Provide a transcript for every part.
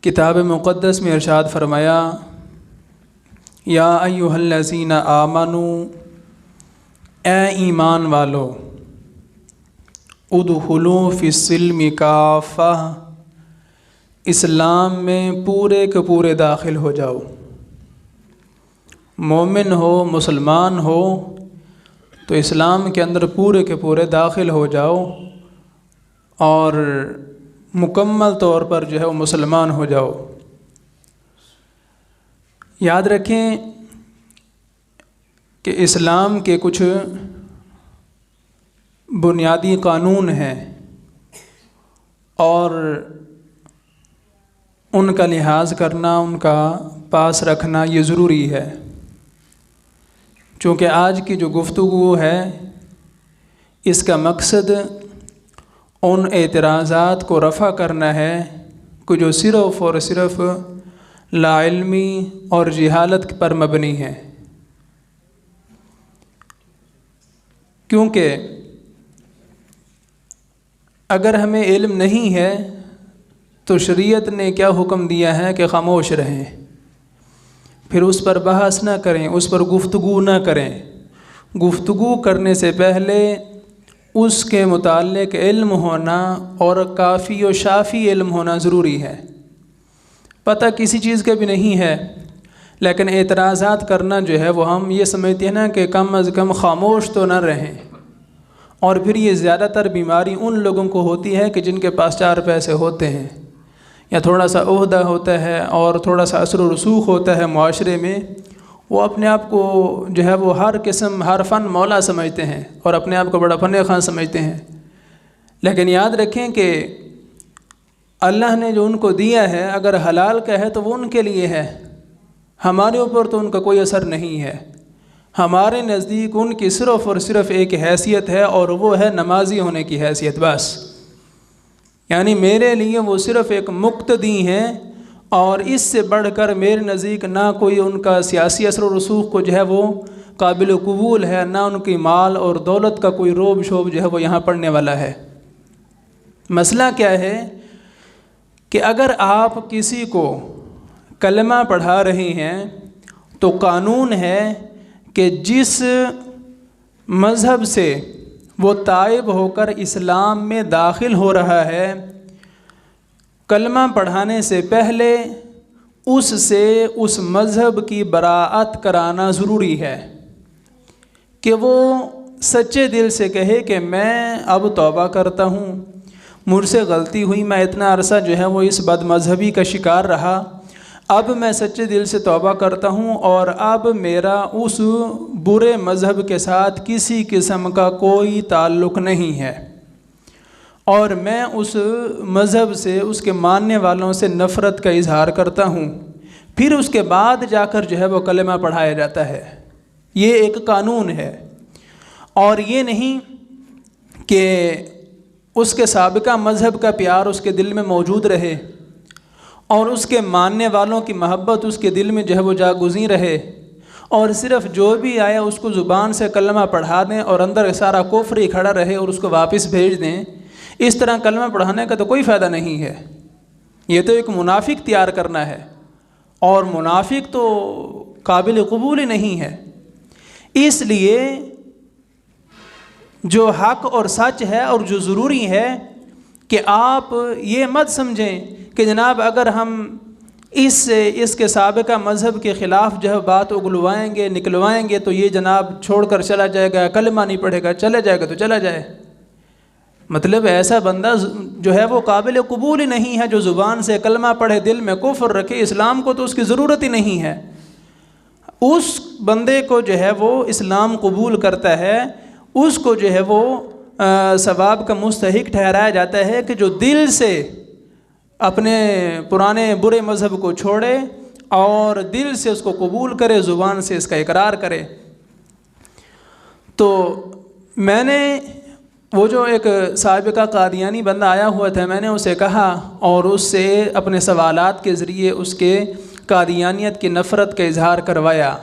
کتاب مقدس میں ارشاد فرمایا، یا ایھا الذین آمنوا، اے ایمان والو، ادخلوا فی السلم کافہ، اسلام میں پورے کے پورے داخل ہو جاؤ۔ مومن ہو، مسلمان ہو تو اسلام کے اندر پورے کے پورے داخل ہو جاؤ اور مکمل طور پر جو ہے وہ مسلمان ہو جاؤ۔ یاد رکھیں کہ اسلام کے کچھ بنیادی قانون ہیں اور ان کا لحاظ کرنا، ان کا پاس رکھنا یہ ضروری ہے، چونکہ آج کی جو گفتگو ہے اس کا مقصد ان اعتراضات کو رفع کرنا ہے کہ جو صرف اور صرف لا علمی اور جہالت پر مبنی ہے۔ کیونکہ اگر ہمیں علم نہیں ہے تو شریعت نے کیا حکم دیا ہے کہ خاموش رہیں، پھر اس پر بحث نہ کریں، اس پر گفتگو نہ کریں۔ گفتگو کرنے سے پہلے اس کے متعلق علم ہونا اور کافی و شافی علم ہونا ضروری ہے۔ پتہ کسی چیز کا بھی نہیں ہے لیکن اعتراضات کرنا جو ہے وہ ہم یہ سمجھتے ہیں نا کہ کم از کم خاموش تو نہ رہیں، اور پھر یہ زیادہ تر بیماری ان لوگوں کو ہوتی ہے کہ جن کے پاس 4 پیسے ہوتے ہیں یا تھوڑا سا عہدہ ہوتا ہے اور تھوڑا سا اثر و رسوخ ہوتا ہے معاشرے میں، وہ اپنے آپ کو جو ہے وہ ہر قسم ہر فن مولا سمجھتے ہیں اور اپنے آپ کو بڑا فن خواں سمجھتے ہیں۔ لیکن یاد رکھیں کہ اللہ نے جو ان کو دیا ہے اگر حلال کا ہے تو وہ ان کے لیے ہے، ہمارے اوپر تو ان کا کوئی اثر نہیں ہے۔ ہمارے نزدیک ان کی صرف اور صرف ایک حیثیت ہے اور وہ ہے نمازی ہونے کی حیثیت، بس۔ یعنی میرے لیے وہ صرف ایک مقتدی ہیں اور اس سے بڑھ کر میرے نزدیک نہ کوئی ان کا سیاسی اثر و رسوخ کو جو ہے وہ قابل قبول ہے، نہ ان کی مال اور دولت کا کوئی روب شوب جو ہے وہ یہاں پڑنے والا ہے۔ مسئلہ کیا ہے کہ اگر آپ کسی کو کلمہ پڑھا رہے ہیں تو قانون ہے کہ جس مذہب سے وہ تائب ہو کر اسلام میں داخل ہو رہا ہے، کلمہ پڑھانے سے پہلے اس سے اس مذہب کی براءت کرانا ضروری ہے کہ وہ سچے دل سے کہے کہ میں اب توبہ کرتا ہوں، مجھ سے غلطی ہوئی، میں اتنا عرصہ جو ہے وہ اس بد مذہبی کا شکار رہا، اب میں سچے دل سے توبہ کرتا ہوں اور اب میرا اس برے مذہب کے ساتھ کسی قسم کا کوئی تعلق نہیں ہے اور میں اس مذہب سے، اس کے ماننے والوں سے نفرت کا اظہار کرتا ہوں۔ پھر اس کے بعد جا کر جو ہے وہ کلمہ پڑھایا جاتا ہے۔ یہ ایک قانون ہے، اور یہ نہیں کہ اس کے سابقہ مذہب کا پیار اس کے دل میں موجود رہے اور اس کے ماننے والوں کی محبت اس کے دل میں جو ہے وہ جاگزیں رہے اور صرف جو بھی آیا اس کو زبان سے کلمہ پڑھا دیں اور اندر سارا کفر ہی کھڑا رہے اور اس کو واپس بھیج دیں۔ اس طرح کلمہ پڑھانے کا تو کوئی فائدہ نہیں ہے، یہ تو ایک منافق تیار کرنا ہے، اور منافق تو قابل قبول ہی نہیں ہے۔ اس لیے جو حق اور سچ ہے اور جو ضروری ہے کہ آپ یہ مت سمجھیں کہ جناب اگر ہم اس کے سابقہ مذہب کے خلاف جو ہے بات اگلوائیں گے، نکلوائیں گے تو یہ جناب چھوڑ کر چلا جائے گا، کلمہ نہیں پڑھے گا، چلا جائے گا تو چلا جائے۔ مطلب ایسا بندہ جو ہے وہ قابل قبول ہی نہیں ہے جو زبان سے کلمہ پڑھے، دل میں کفر رکھے، اسلام کو تو اس کی ضرورت ہی نہیں ہے۔ اس بندے کو جو ہے وہ اسلام قبول کرتا ہے، اس کو جو ہے وہ ثواب کا مستحق ٹھہرایا جاتا ہے کہ جو دل سے اپنے پرانے برے مذہب کو چھوڑے اور دل سے اس کو قبول کرے، زبان سے اس کا اقرار کرے۔ تو میں نے وہ جو ایک سابقہ قادیانی بندہ آیا ہوا تھا، میں نے اسے کہا اور اس سے اپنے سوالات کے ذریعے اس کے قادیانیت کی نفرت کا اظہار کروایا،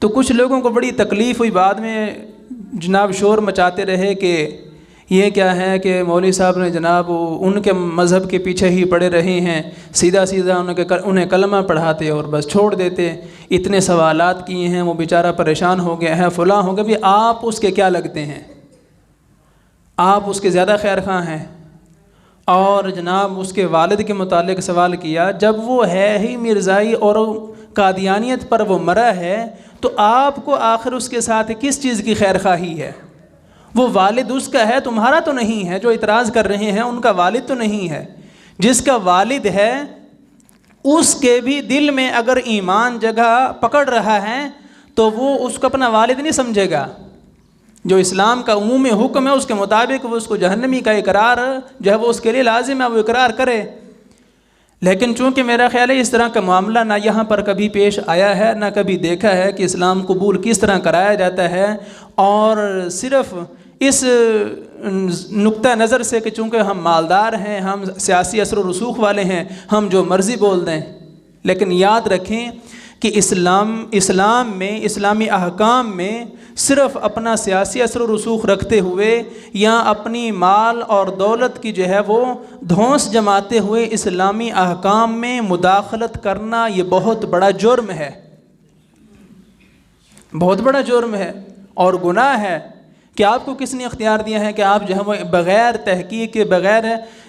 تو کچھ لوگوں کو بڑی تکلیف ہوئی، بعد میں جناب شور مچاتے رہے کہ یہ کیا ہے کہ مولوی صاحب نے جناب ان کے مذہب کے پیچھے ہی پڑے رہے ہیں، سیدھا سیدھا انہیں کلمہ پڑھاتے اور بس چھوڑ دیتے۔ اتنے سوالات کیے ہیں، وہ بیچارہ پریشان ہو گیا ہے، فلاں ہو گیا۔ بھی آپ اس کے کیا لگتے ہیں؟ آپ اس کے زیادہ خیر خواہ ہیں۔ اور جناب اس کے والد کے متعلق سوال کیا، جب وہ ہے ہی مرزائی اور قادیانیت پر وہ مرا ہے، تو آپ کو آخر اس کے ساتھ کس چیز کی خیر خواہی ہے؟ وہ والد اس کا ہے، تمہارا تو نہیں ہے۔ جو اعتراض کر رہے ہیں ان کا والد تو نہیں ہے۔ جس کا والد ہے اس کے بھی دل میں اگر ایمان جگہ پکڑ رہا ہے تو وہ اس کو اپنا والد نہیں سمجھے گا۔ جو اسلام کا عمومی حکم ہے اس کے مطابق وہ اس کو جہنمی کا اقرار جو ہے وہ اس کے لیے لازم ہے، وہ اقرار کرے۔ لیکن چونکہ میرا خیال ہے اس طرح کا معاملہ نہ یہاں پر کبھی پیش آیا ہے، نہ کبھی دیکھا ہے کہ اسلام قبول کس طرح کرایا جاتا ہے، اور صرف اس نقطہ نظر سے کہ چونکہ ہم مالدار ہیں، ہم سیاسی اثر و رسوخ والے ہیں، ہم جو مرضی بول دیں۔ لیکن یاد رکھیں کہ اسلام میں، اسلامی احکام میں صرف اپنا سیاسی اثر و رسوخ رکھتے ہوئے یا اپنی مال اور دولت کی جو ہے وہ دھونس جماتے ہوئے اسلامی احکام میں مداخلت کرنا یہ بہت بڑا جرم ہے، بہت بڑا جرم ہے اور گناہ ہے۔ کہ آپ کو کس نے اختیار دیا ہے کہ آپ جو ہے وہ بغیر تحقیق کے، بغیر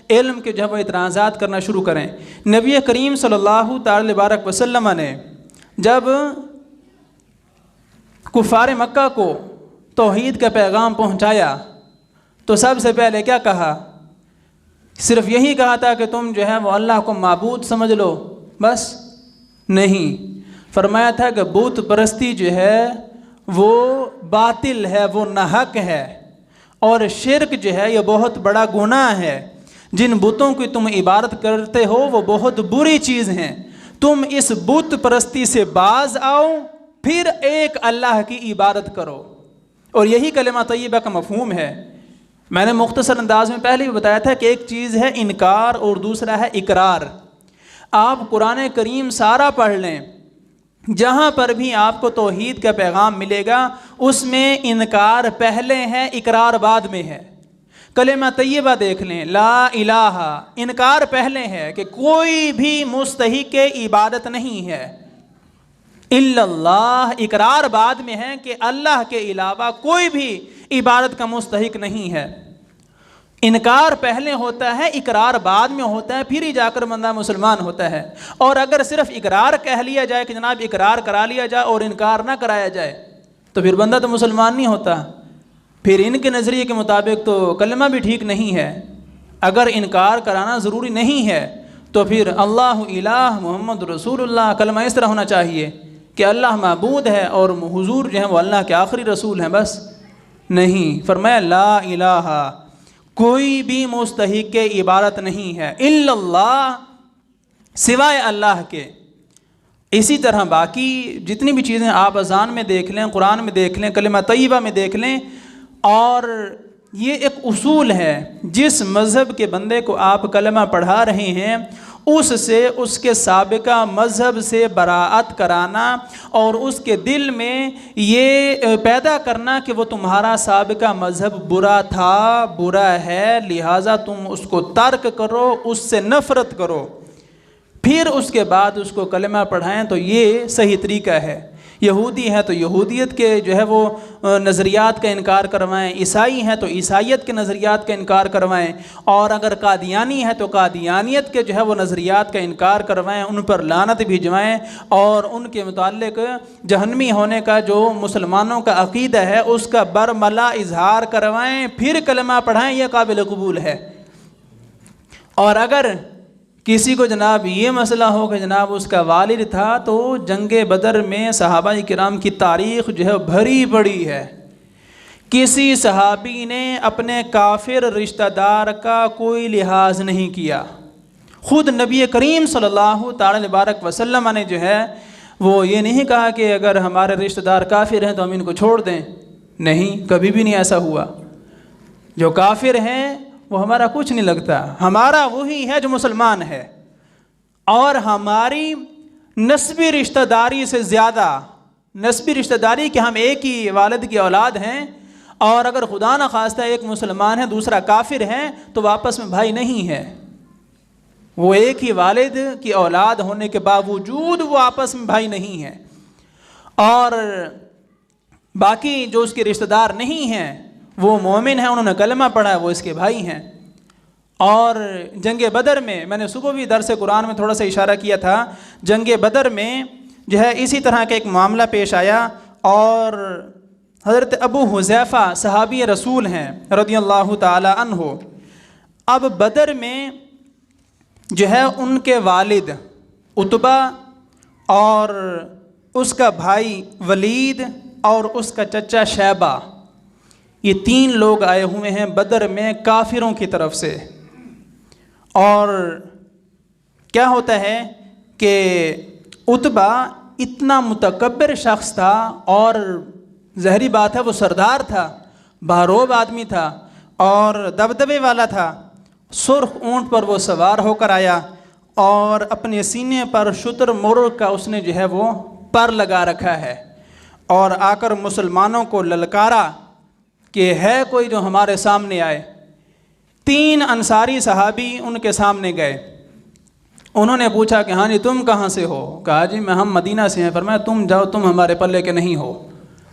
علم کے جو ہے وہ اعتراضات کرنا شروع کریں؟ نبی کریم صلی اللہ تعالی بارک وسلم نے جب کفار مکہ کو توحید کا پیغام پہنچایا تو سب سے پہلے کیا کہا؟ صرف یہی کہا تھا کہ تم جو ہے وہ اللہ کو معبود سمجھ لو، بس؟ نہیں، فرمایا تھا کہ بت پرستی جو ہے وہ باطل ہے، وہ ناحق ہے، اور شرک جو ہے یہ بہت بڑا گناہ ہے۔ جن بتوں کی تم عبادت کرتے ہو وہ بہت بری چیز ہیں، تم اس بت پرستی سے باز آؤ، پھر ایک اللہ کی عبادت کرو۔ اور یہی کلمہ طیبہ کا مفہوم ہے۔ میں نے مختصر انداز میں پہلے بھی بتایا تھا کہ ایک چیز ہے انکار اور دوسرا ہے اقرار۔ آپ قرآن کریم سارا پڑھ لیں، جہاں پر بھی آپ کو توحید کا پیغام ملے گا اس میں انکار پہلے ہے، اقرار بعد میں ہے۔ کلمہ طیبہ دیکھ لیں، لا الہ، انکار پہلے ہے کہ کوئی بھی مستحق عبادت نہیں ہے الا اللہ، اقرار بعد میں ہے کہ اللہ کے علاوہ کوئی بھی عبادت کا مستحق نہیں ہے۔ انکار پہلے ہوتا ہے، اقرار بعد میں ہوتا ہے، پھر ہی جا کر بندہ مسلمان ہوتا ہے۔ اور اگر صرف اقرار کہہ لیا جائے کہ جناب اقرار کرا لیا جائے اور انکار نہ کرایا جائے تو پھر بندہ تو مسلمان نہیں ہوتا۔ پھر ان کے نظریے کے مطابق تو کلمہ بھی ٹھیک نہیں ہے۔ اگر انکار کرانا ضروری نہیں ہے تو پھر اللہ الہ محمد رسول اللہ کلمہ اس طرح ہونا چاہیے کہ اللہ معبود ہے اور حضور جو ہیں وہ اللہ کے آخری رسول ہیں، بس؟ نہیں، فرمایا لا الہ، کوئی بھی مستحق عبادت نہیں ہے الا اللہ، سوائے اللہ کے۔ اسی طرح باقی جتنی بھی چیزیں آپ اذان میں دیکھ لیں، قرآن میں دیکھ لیں، کلمہ طیبہ میں دیکھ لیں، اور یہ ایک اصول ہے، جس مذہب کے بندے کو آپ کلمہ پڑھا رہے ہیں اس سے اس کے سابقہ مذہب سے براءت کرانا اور اس کے دل میں یہ پیدا کرنا کہ وہ تمہارا سابقہ مذہب برا تھا، برا ہے، لہٰذا تم اس کو ترک کرو، اس سے نفرت کرو، پھر اس کے بعد اس کو کلمہ پڑھائیں، تو یہ صحیح طریقہ ہے۔ یہودی ہے تو یہودیت کے جو ہے وہ نظریات کا انکار کروائیں، عیسائی ہیں تو عیسائیت کے نظریات کا انکار کروائیں، اور اگر قادیانی ہے تو قادیانیت کے جو ہے وہ نظریات کا انکار کروائیں، ان پر لعنت بھجوائیں، اور ان کے متعلق جہنمی ہونے کا جو مسلمانوں کا عقیدہ ہے اس کا برملا اظہار کروائیں، پھر کلمہ پڑھائیں، یہ قابل قبول ہے۔ اور اگر کسی کو جناب یہ مسئلہ ہو کہ جناب اس کا والد تھا، تو جنگ بدر میں صحابہ کرام کی تاریخ جو ہے بھری پڑی ہے۔ کسی صحابی نے اپنے کافر رشتہ دار کا کوئی لحاظ نہیں کیا۔ خود نبی کریم صلی اللہ تعالی بارک وسلم نے جو ہے وہ یہ نہیں کہا کہ اگر ہمارے رشتہ دار کافر ہیں تو ہم ان کو چھوڑ دیں، نہیں، کبھی بھی نہیں ایسا ہوا۔ جو کافر ہیں وہ ہمارا کچھ نہیں لگتا، ہمارا وہی ہے جو مسلمان ہے، اور ہماری نسبی رشتہ داری سے زیادہ، نسبی رشتہ داری کہ ہم ایک ہی والد کی اولاد ہیں، اور اگر خدا نہ خواستہ ایک مسلمان ہے دوسرا کافر ہے تو وہ آپس میں بھائی نہیں ہے، وہ ایک ہی والد کی اولاد ہونے کے باوجود وہ آپس میں بھائی نہیں ہے، اور باقی جو اس کے رشتہ دار نہیں ہیں وہ مومن ہیں، انہوں نے کلمہ پڑھا ہے، وہ اس کے بھائی ہیں۔ اور جنگ بدر میں نے صبح بھی درس قرآن میں تھوڑا سا اشارہ کیا تھا، جنگ بدر میں جو ہے اسی طرح کا ایک معاملہ پیش آیا، اور حضرت ابو حذیفہ صحابی رسول ہیں رضی اللہ تعالی عنہ، اب بدر میں جو ہے ان کے والد عتبہ اور اس کا بھائی ولید اور اس کا چچا شیبہ، یہ 3 لوگ آئے ہوئے ہیں بدر میں کافروں کی طرف سے۔ اور کیا ہوتا ہے کہ عتبہ اتنا متکبر شخص تھا، اور ظاہری بات ہے وہ سردار تھا، بہروب آدمی تھا اور دبدبے والا تھا۔ سرخ اونٹ پر وہ سوار ہو کر آیا اور اپنے سینے پر شتر مرغ کا اس نے جو ہے وہ پر لگا رکھا ہے، اور آ کر مسلمانوں کو للکارا کہ ہے کوئی جو ہمارے سامنے آئے۔ 3 انصاری صحابی ان کے سامنے گئے، انہوں نے پوچھا کہ ہاں جی تم کہاں سے ہو؟ کہا جی ہم مدینہ سے ہیں۔ فرمایا تم جاؤ، تم ہمارے پلے کے نہیں ہو،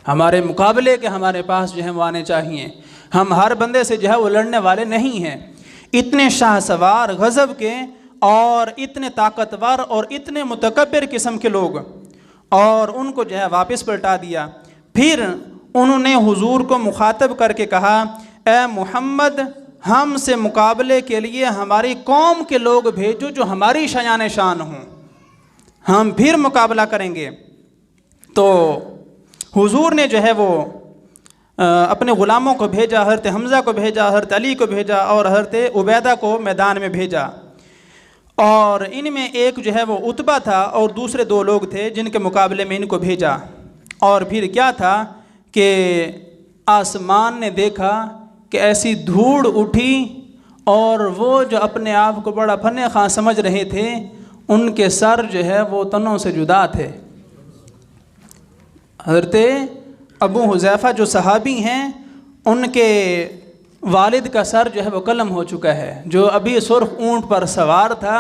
ہمارے مقابلے کے ہمارے پاس جو ہے وہ آنے چاہیے، ہم ہر بندے سے جو ہے وہ لڑنے والے نہیں ہیں۔ اتنے شاہ سوار غضب کے اور اتنے طاقتور اور اتنے متکبر قسم کے لوگ، اور ان کو جو ہے واپس پلٹا دیا۔ پھر انہوں نے حضور کو مخاطب کر کے کہا، اے محمد ہم سے مقابلے کے لیے ہماری قوم کے لوگ بھیجو جو ہماری شایان شان ہوں، ہم پھر مقابلہ کریں گے۔ تو حضور نے جو ہے وہ اپنے غلاموں کو بھیجا، حضرت حمزہ کو بھیجا، حضرت علی کو بھیجا اور حضرت عبیدہ کو میدان میں بھیجا، اور ان میں ایک جو ہے وہ عتبہ تھا اور دوسرے 2 لوگ تھے جن کے مقابلے میں ان کو بھیجا۔ اور پھر کیا تھا کہ آسمان نے دیکھا کہ ایسی دھوڑ اٹھی، اور وہ جو اپنے آپ کو بڑا فن خواں سمجھ رہے تھے ان کے سر جو ہے وہ تنوں سے جدا تھے۔ حضرت ابو حذیفہ جو صحابی ہیں ان کے والد کا سر جو ہے وہ قلم ہو چکا ہے، جو ابھی سرخ اونٹ پر سوار تھا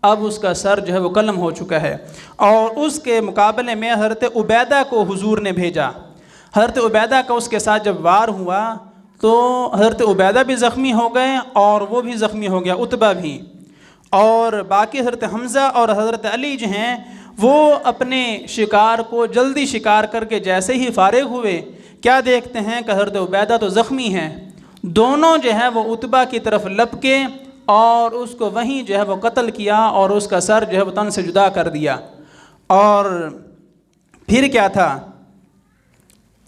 اب اس کا سر جو ہے وہ قلم ہو چکا ہے۔ اور اس کے مقابلے میں حضرت عبیدہ کو حضور نے بھیجا۔ حضرت عبیدہ کا اس کے ساتھ جب وار ہوا تو حضرت عبیدہ بھی زخمی ہو گئے اور وہ بھی زخمی ہو گیا، عتبہ بھی، اور باقی حضرت حمزہ اور حضرت علی جو ہیں وہ اپنے شکار کو جلدی شکار کر کے جیسے ہی فارغ ہوئے، کیا دیکھتے ہیں کہ حضرت عبیدہ تو زخمی ہیں، دونوں جو ہے وہ عتبہ کی طرف لپکے اور اس کو وہیں جو ہے وہ قتل کیا اور اس کا سر جو ہے وہ تن سے جدا کر دیا۔ اور پھر کیا تھا،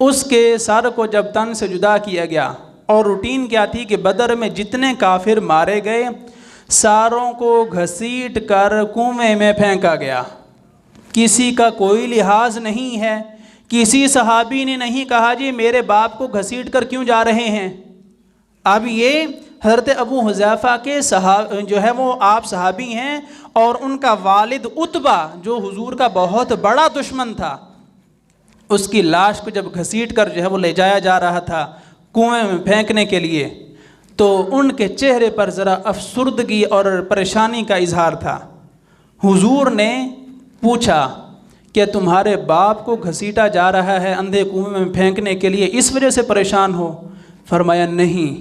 اس کے سر کو جب تن سے جدا کیا گیا، اور روٹین کیا تھی کہ بدر میں جتنے کافر مارے گئے ساروں کو گھسیٹ کر کنویں میں پھینکا گیا، کسی کا کوئی لحاظ نہیں ہے، کسی صحابی نے نہیں کہا جی میرے باپ کو گھسیٹ کر کیوں جا رہے ہیں۔ اب یہ حضرت ابو حذیفہ کے جو ہے وہ آپ صحابی ہیں، اور ان کا والد عتبہ جو حضور کا بہت بڑا دشمن تھا، اس کی لاش کو جب گھسیٹ کر جو ہے وہ لے جایا جا رہا تھا کنویں میں پھینکنے کے لیے، تو ان کے چہرے پر ذرا افسردگی اور پریشانی کا اظہار تھا۔ حضور نے پوچھا کہ تمہارے باپ کو گھسیٹا جا رہا ہے اندھے کنویں میں پھینکنے کے لیے، اس وجہ سے پریشان ہو؟ فرمایا نہیں،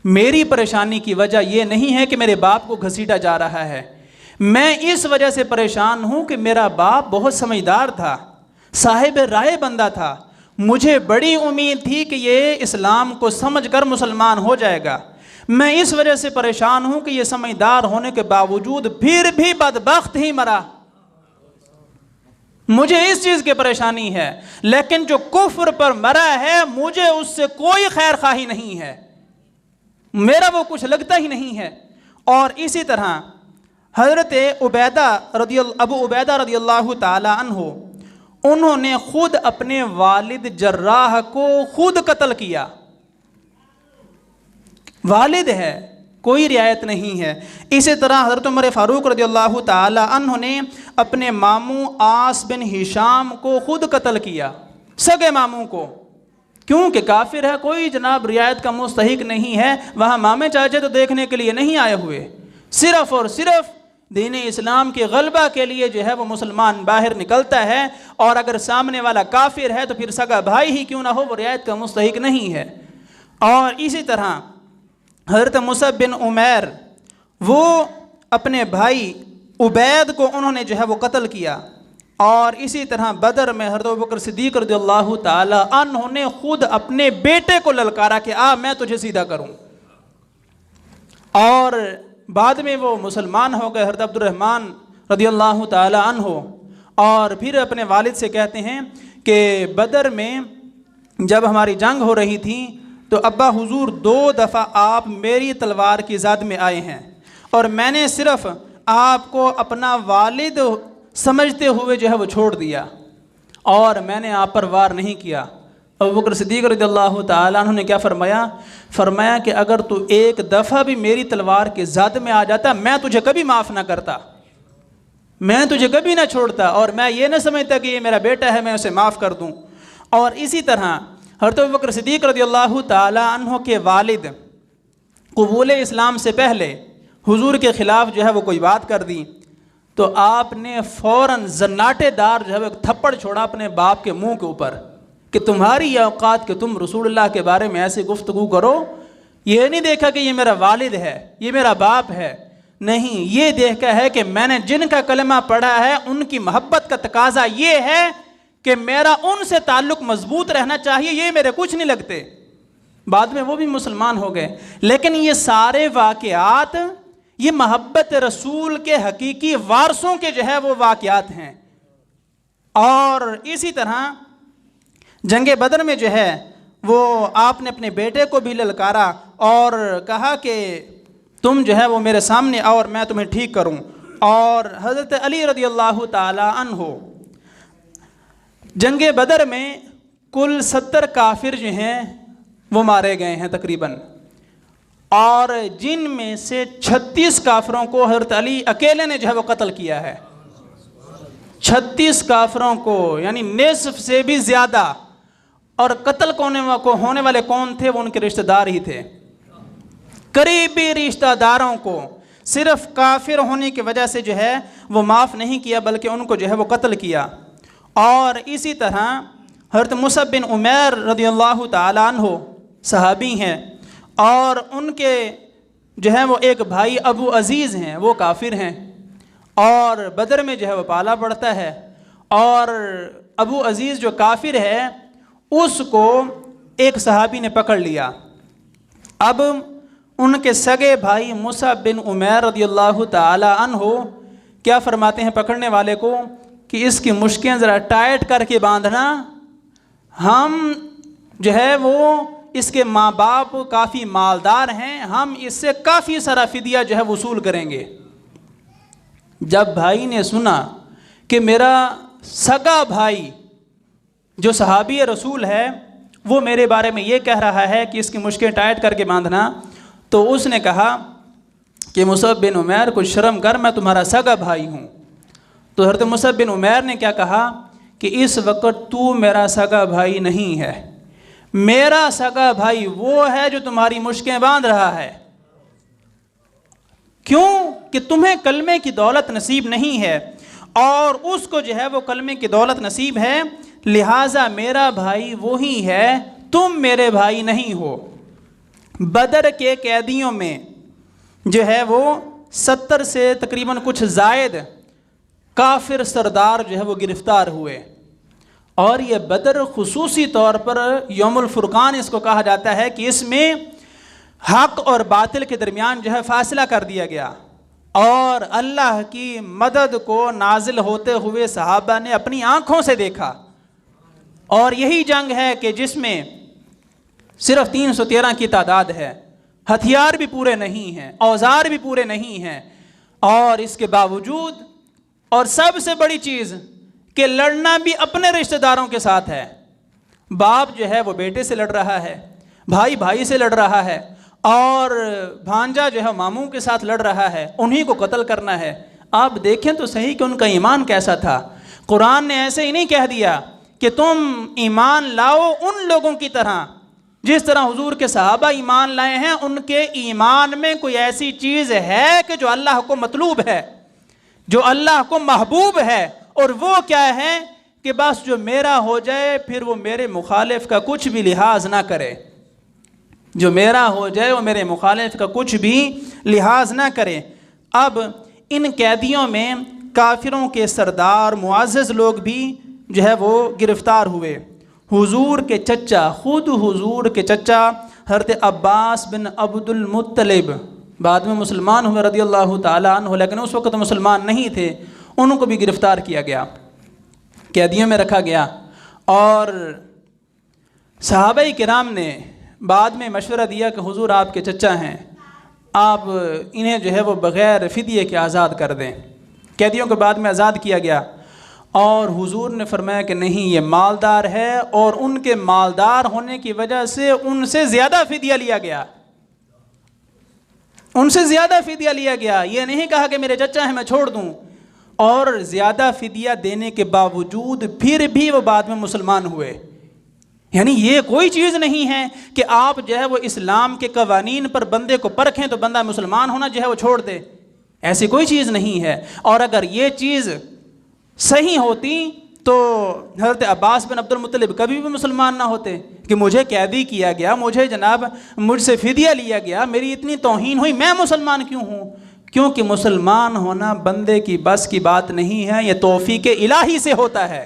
میری پریشانی کی وجہ یہ نہیں ہے کہ میرے باپ کو گھسیٹا جا رہا ہے، میں اس وجہ سے پریشان ہوں کہ میرا باپ بہت سمجھدار تھا، صاحب رائے بندہ تھا، مجھے بڑی امید تھی کہ یہ اسلام کو سمجھ کر مسلمان ہو جائے گا، میں اس وجہ سے پریشان ہوں کہ یہ سمجھدار ہونے کے باوجود پھر بھی بدبخت ہی مرا، مجھے اس چیز کی پریشانی ہے، لیکن جو کفر پر مرا ہے مجھے اس سے کوئی خیر خواہی نہیں ہے، میرا وہ کچھ لگتا ہی نہیں ہے۔ اور اسی طرح حضرت ابو عبیدہ رضی اللہ تعالی عنہ، انہوں نے خود اپنے والد جراح کو خود قتل کیا، والد ہے، کوئی رعایت نہیں ہے۔ اسی طرح حضرت عمر فاروق رضی اللہ تعالی عنہ نے اپنے ماموں عاص بن ہشام کو خود قتل کیا، سگے ماموں کو، کیونکہ کافر ہے، کوئی جناب رعایت کا مستحق نہیں ہے، وہاں مامے چاچے تو دیکھنے کے لیے نہیں آئے ہوئے، صرف اور صرف دین اسلام کے غلبہ کے لیے جو ہے وہ مسلمان باہر نکلتا ہے، اور اگر سامنے والا کافر ہے تو پھر سگا بھائی ہی کیوں نہ ہو وہ رعایت کا مستحق نہیں ہے۔ اور اسی طرح حضرت مصعب بن عمیر وہ اپنے بھائی عبید کو انہوں نے جو ہے وہ قتل کیا، اور اسی طرح بدر میں حضرت ابوبکر صدیق رضی اللہ تعالی عنہ نے خود اپنے بیٹے کو للکارا کہ میں تجھے سیدھا کروں، اور بعد میں وہ مسلمان ہو گئے حضرت عبد الرحمن رضی اللہ تعالی عنہ، اور پھر اپنے والد سے کہتے ہیں کہ بدر میں جب ہماری جنگ ہو رہی تھی تو ابا حضور 2 دفعہ آپ میری تلوار کی زد میں آئے ہیں، اور میں نے صرف آپ کو اپنا والد سمجھتے ہوئے جو ہے وہ چھوڑ دیا، اور میں نے آپ پر وار نہیں کیا۔ ابوبکر صدیق رضی اللہ تعالیٰ عنہ نے کیا فرمایا کہ اگر تو ایک دفعہ بھی میری تلوار کے زد میں آ جاتا میں تجھے کبھی معاف نہ کرتا، میں تجھے کبھی نہ چھوڑتا، اور میں یہ نہ سمجھتا کہ یہ میرا بیٹا ہے میں اسے معاف کر دوں۔ اور اسی طرح حضرت ابوبکر صدیق رضی اللہ تعالیٰ عنہ کے والد قبول اسلام سے پہلے حضور کے خلاف جو ہے وہ کوئی بات کر دی تو آپ نے فوراً زناٹے دار جو ہے وہ ایک تھپڑ چھوڑا اپنے باپ کے منہ کے اوپر کہ تمہاری یہ اوقات کہ تم رسول اللہ کے بارے میں ایسی گفتگو کرو، یہ نہیں دیکھا کہ یہ میرا والد ہے، یہ میرا باپ ہے، نہیں، یہ دیکھا ہے کہ میں نے جن کا کلمہ پڑھا ہے ان کی محبت کا تقاضا یہ ہے کہ میرا ان سے تعلق مضبوط رہنا چاہیے، یہ میرے کچھ نہیں لگتے۔ بعد میں وہ بھی مسلمان ہو گئے، لیکن یہ سارے واقعات یہ محبت رسول کے حقیقی وارثوں کے جو ہے وہ واقعات ہیں۔ اور اسی طرح جنگ بدر میں جو ہے وہ آپ نے اپنے بیٹے کو بھی للکارا اور کہا کہ تم جو ہے وہ میرے سامنے آؤ اور میں تمہیں ٹھیک کروں۔ اور حضرت علی رضی اللہ تعالی عنہ جنگ بدر میں کل 70 کافر جو ہیں وہ مارے گئے ہیں تقریباً، اور جن میں سے 36 کافروں کو حضرت علی اکیلے نے جو ہے وہ قتل کیا ہے، 36 کافروں کو، یعنی نصف سے بھی زیادہ۔ اور قتل ہونے والے کون تھے؟ وہ ان کے رشتہ دار ہی تھے، قریبی رشتہ داروں کو صرف کافر ہونے کی وجہ سے جو ہے وہ معاف نہیں کیا بلکہ ان کو جو ہے وہ قتل کیا۔ اور اسی طرح حضرت مصعب بن عمیر رضی اللہ تعالیٰ عنہ صحابی ہیں، اور ان کے جو ہے وہ ایک بھائی ابو عزیز ہیں، وہ کافر ہیں، اور بدر میں جو ہے وہ پالا پڑتا ہے، اور ابو عزیز جو کافر ہے اس کو ایک صحابی نے پکڑ لیا۔ اب ان کے سگے بھائی مصعب بن عمیر رضی اللہ تعالی عنہ کیا فرماتے ہیں پکڑنے والے کو کہ اس کی مشکیں ذرا ٹائٹ کر کے باندھنا، ہم جو ہے وہ اس کے ماں باپ کافی مالدار ہیں، ہم اس سے کافی سارا فدیہ جو ہے وصول کریں گے۔ جب بھائی نے سنا کہ میرا سگا بھائی جو صحابی رسول ہے وہ میرے بارے میں یہ کہہ رہا ہے کہ اس کی مشکیں ٹائٹ کر کے باندھنا، تو اس نے کہا کہ مصعب بن عمیر کچھ شرم کر، میں تمہارا سگا بھائی ہوں۔ تو حضرت مصعب بن عمیر نے کیا کہا کہ اس وقت تو میرا سگا بھائی نہیں ہے، میرا سگا بھائی وہ ہے جو تمہاری مشکیں باندھ رہا ہے، کیوں کہ تمہیں کلمے کی دولت نصیب نہیں ہے اور اس کو جو ہے وہ کلمے کی دولت نصیب ہے، لہٰذا میرا بھائی وہی ہے، تم میرے بھائی نہیں ہو۔ بدر کے قیدیوں میں جو ہے وہ 70 سے تقریباً کچھ زائد کافر سردار جو ہے وہ گرفتار ہوئے، اور یہ بدر خصوصی طور پر یوم الفرقان اس کو کہا جاتا ہے کہ اس میں حق اور باطل کے درمیان جو ہے فاصلہ کر دیا گیا، اور اللہ کی مدد کو نازل ہوتے ہوئے صحابہ نے اپنی آنکھوں سے دیکھا۔ اور یہی جنگ ہے کہ جس میں صرف 313 کی تعداد ہے، ہتھیار بھی پورے نہیں ہیں، اوزار بھی پورے نہیں ہیں، اور اس کے باوجود اور سب سے بڑی چیز کہ لڑنا بھی اپنے رشتہ داروں کے ساتھ ہے، باپ جو ہے وہ بیٹے سے لڑ رہا ہے، بھائی بھائی سے لڑ رہا ہے، اور بھانجا جو ہے ماموں کے ساتھ لڑ رہا ہے، انہی کو قتل کرنا ہے۔ آپ دیکھیں تو صحیح کہ ان کا ایمان کیسا تھا۔ قرآن نے ایسے ہی نہیں کہہ دیا کہ تم ایمان لاؤ ان لوگوں کی طرح جس طرح حضور کے صحابہ ایمان لائے ہیں. ان کے ایمان میں کوئی ایسی چیز ہے کہ جو اللہ کو مطلوب ہے, جو اللہ کو محبوب ہے, اور وہ کیا ہے کہ بس جو میرا ہو جائے پھر وہ میرے مخالف کا کچھ بھی لحاظ نہ کرے, جو میرا ہو جائے وہ میرے مخالف کا کچھ بھی لحاظ نہ کرے. اب ان قیدیوں میں کافروں کے سردار معزز لوگ بھی جو ہے وہ گرفتار ہوئے. حضور کے چچا, خود حضور کے چچا حضرت عباس بن عبد المطلب بعد میں مسلمان ہوئے رضی اللہ تعالیٰ عنہ, لیکن اس وقت مسلمان نہیں تھے, ان کو بھی گرفتار کیا گیا, قیدیوں میں رکھا گیا. اور صحابہ کرام نے بعد میں مشورہ دیا کہ حضور آپ کے چچا ہیں, آپ انہیں جو ہے وہ بغیر فدیے کے آزاد کر دیں. قیدیوں کو بعد میں آزاد کیا گیا, اور حضور نے فرمایا کہ نہیں, یہ مالدار ہے, اور ان کے مالدار ہونے کی وجہ سے ان سے زیادہ فدیہ لیا گیا, ان سے زیادہ فدیہ لیا گیا. یہ نہیں کہا کہ میرے چچا ہیں میں چھوڑ دوں, اور زیادہ فدیہ دینے کے باوجود پھر بھی وہ بعد میں مسلمان ہوئے. یعنی یہ کوئی چیز نہیں ہے کہ آپ جو ہے وہ اسلام کے قوانین پر بندے کو پرکھیں تو بندہ مسلمان ہونا جو ہے وہ چھوڑ دے, ایسی کوئی چیز نہیں ہے. اور اگر یہ چیز صحیح ہوتی تو حضرت عباس بن عبد المطلب کبھی بھی مسلمان نہ ہوتے کہ مجھے قیدی کیا گیا, مجھے جناب مجھ سے فدیہ لیا گیا, میری اتنی توہین ہوئی, میں مسلمان کیوں ہوں؟ کیونکہ مسلمان ہونا بندے کی بس کی بات نہیں ہے, یہ توفیق الہی سے ہوتا ہے.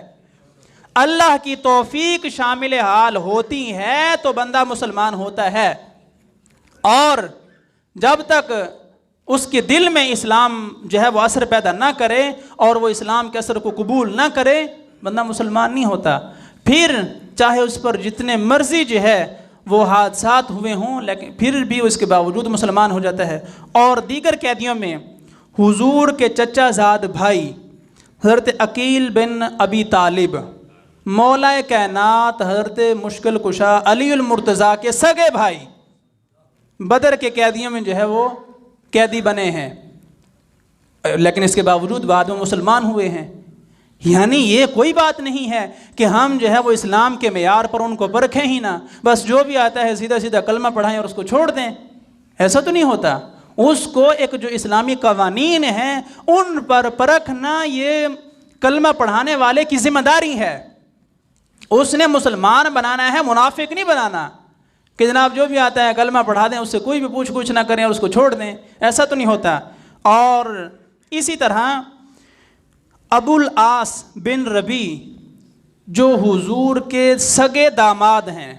اللہ کی توفیق شامل حال ہوتی ہے تو بندہ مسلمان ہوتا ہے, اور جب تک اس کے دل میں اسلام جو ہے وہ اثر پیدا نہ کرے اور وہ اسلام کے اثر کو قبول نہ کرے, بندہ مسلمان نہیں ہوتا. پھر چاہے اس پر جتنے مرضی جو ہے وہ حادثات ہوئے ہوں, لیکن پھر بھی اس کے باوجود مسلمان ہو جاتا ہے. اور دیگر قیدیوں میں حضور کے چچا زاد بھائی حضرت عقیل بن ابی طالب, مولا کائنات حضرت مشکل کشا علی المرتضیٰ کے سگے بھائی, بدر کے قیدیوں میں جو ہے وہ قیدی بنے ہیں, لیکن اس کے باوجود بعد میں مسلمان ہوئے ہیں. یعنی یہ کوئی بات نہیں ہے کہ ہم جو ہے وہ اسلام کے معیار پر ان کو پرکھیں ہی نہ, بس جو بھی آتا ہے سیدھا سیدھا کلمہ پڑھائیں اور اس کو چھوڑ دیں. ایسا تو نہیں ہوتا. اس کو ایک جو اسلامی قوانین ہیں ان پر پرکھنا یہ کلمہ پڑھانے والے کی ذمہ داری ہے. اس نے مسلمان بنانا ہے, منافق نہیں بنانا کہ جناب جو بھی آتا ہے کلمہ پڑھا دیں, اس سے کوئی بھی پوچھ گچھ نہ کریں اور اس کو چھوڑ دیں. ایسا تو نہیں ہوتا. اور اسی طرح ابو العاص بن ربی جو حضور کے سگے داماد ہیں,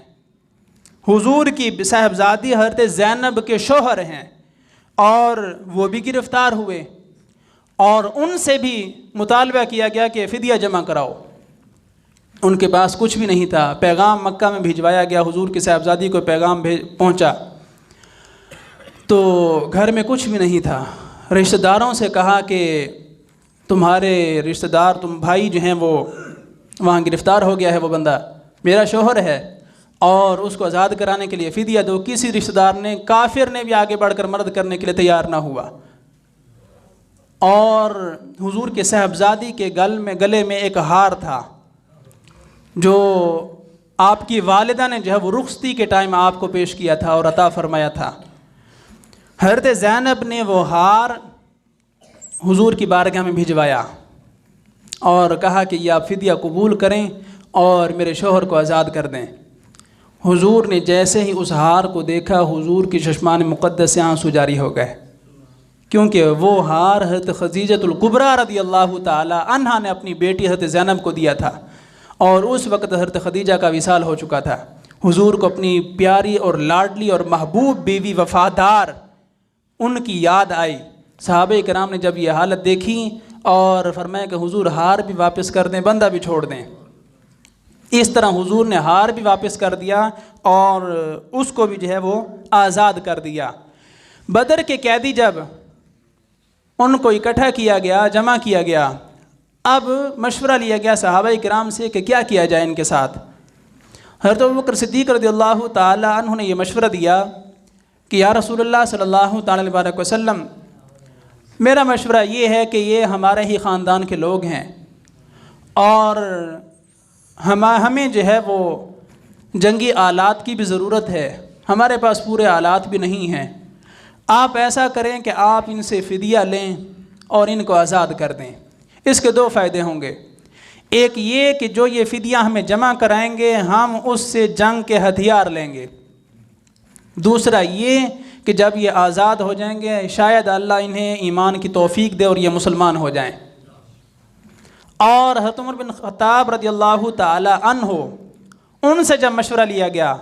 حضور کی صاحبزادی حضرت زینب کے شوہر ہیں, اور وہ بھی گرفتار ہوئے, اور ان سے بھی مطالبہ کیا گیا کہ فدیہ جمع کراؤ. ان کے پاس کچھ بھی نہیں تھا. پیغام مکہ میں بھیجوایا گیا, حضور کی صاحبزادی کو پیغام پہنچا تو گھر میں کچھ بھی نہیں تھا. رشتہ داروں سے کہا کہ تمہارے رشتہ دار, تم بھائی جو ہیں وہ وہاں گرفتار ہو گیا ہے, وہ بندہ میرا شوہر ہے, اور اس کو آزاد کرانے کے لیے فدیہ دو. کسی رشتہ دار نے, کافر نے بھی آگے بڑھ کر مدد کرنے کے لیے تیار نہ ہوا. اور حضور کے صاحبزادی کے گلے میں ایک ہار تھا جو آپ کی والدہ نے جو ہے وہ رخصتی کے ٹائم آپ کو پیش کیا تھا اور عطا فرمایا تھا. حضرت زینب نے وہ ہار حضور کی بارگاہ میں بھجوایا اور کہا کہ یہ آپ فدیہ قبول کریں اور میرے شوہر کو آزاد کر دیں. حضور نے جیسے ہی اس ہار کو دیکھا, حضور کی چشمان مقدس سے آنسو جاری ہو گئے, کیونکہ وہ ہار حضرت خدیجۃ الکبریٰ رضی اللہ تعالی عنہا نے اپنی بیٹی حضرت زینب کو دیا تھا, اور اس وقت حضرت خدیجہ کا وصال ہو چکا تھا. حضور کو اپنی پیاری اور لاڈلی اور محبوب بیوی وفادار ان کی یاد آئی. صحابہ کرام نے جب یہ حالت دیکھی اور فرمایا کہ حضور ہار بھی واپس کر دیں, بندہ بھی چھوڑ دیں. اس طرح حضور نے ہار بھی واپس کر دیا اور اس کو بھی جو ہے وہ آزاد کر دیا. بدر کے قیدی جب ان کو اکٹھا کیا گیا, جمع کیا گیا, اب مشورہ لیا گیا صحابہ کرام سے کہ کیا کیا جائے ان کے ساتھ. حضرت ابوبکر صدیق رضی اللہ تعالی عنہ نے یہ مشورہ دیا کہ یا رسول اللہ صلی اللہ تعالی علیہ وسلم, میرا مشورہ یہ ہے کہ یہ ہمارے ہی خاندان کے لوگ ہیں, اور ہمیں جو ہے وہ جنگی آلات کی بھی ضرورت ہے، ہمارے پاس پورے آلات بھی نہیں ہیں۔ آپ ایسا کریں کہ آپ ان سے فدیہ لیں اور ان کو آزاد کر دیں۔ اس کے دو فائدے ہوں گے، ایک یہ کہ جو یہ فدیہ ہمیں جمع کرائیں گے ہم اس سے جنگ کے ہتھیار لیں گے، دوسرا یہ کہ جب یہ آزاد ہو جائیں گے شاید اللہ انہیں ایمان کی توفیق دے اور یہ مسلمان ہو جائیں۔ اور حضرت عمر بن خطاب رضی اللہ تعالی عنہ ان سے جب مشورہ لیا گیا